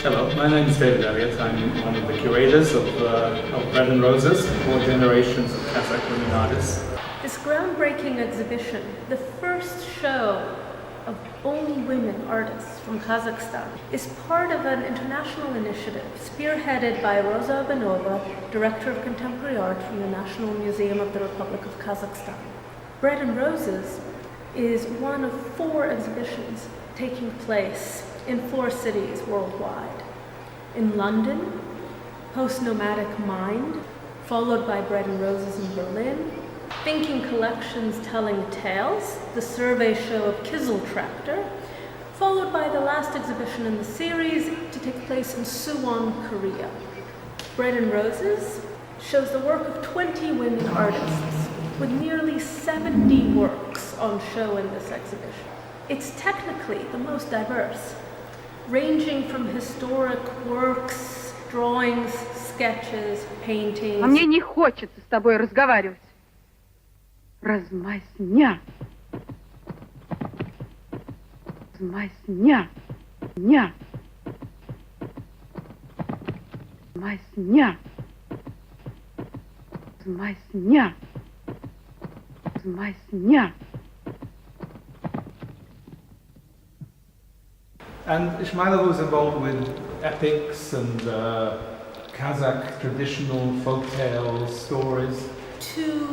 Hello, my name is David Elliott. I'm one of the curators of Bread and Roses, 4 generations of Kazakh women artists. This groundbreaking exhibition, the first show of only women artists from Kazakhstan, is part of an international initiative spearheaded by Rosa Ivanova, Director of Contemporary Art from the National Museum of the Republic of Kazakhstan. Bread and Roses is one of 4 exhibitions taking place in 4 cities worldwide. In London, Post-Nomadic Mind, followed by Bread and Roses in Berlin, Thinking Collections Telling Tales, the survey show of Kizil Tractor, followed by the last exhibition in the series to take place in Suwon, Korea. Bread and Roses shows the work of 20 women artists, with nearly 70 works on show in this exhibition. It's technically the most diverse, ranging from historic works, drawings, sketches, paintings. А мне не хочется с тобой разговаривать. Размазня. Размазня. Ня. Размазня. Размазня. Размазня. And Ismailova was involved with epics and Kazakh traditional folk tales, stories. 2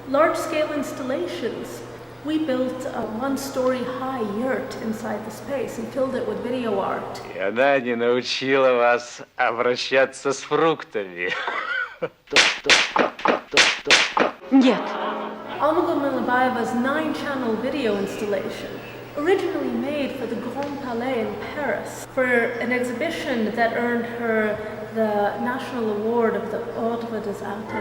large-scale installations. We built a 1-story high yurt inside the space and filled it with video art. И она не научила вас обращаться с фруктами. Нет. Almagul Menlibayeva's 9-channel video installation, originally made for the Grand Palais in Paris, for an exhibition that earned her the National Award of the Ordre des Arts.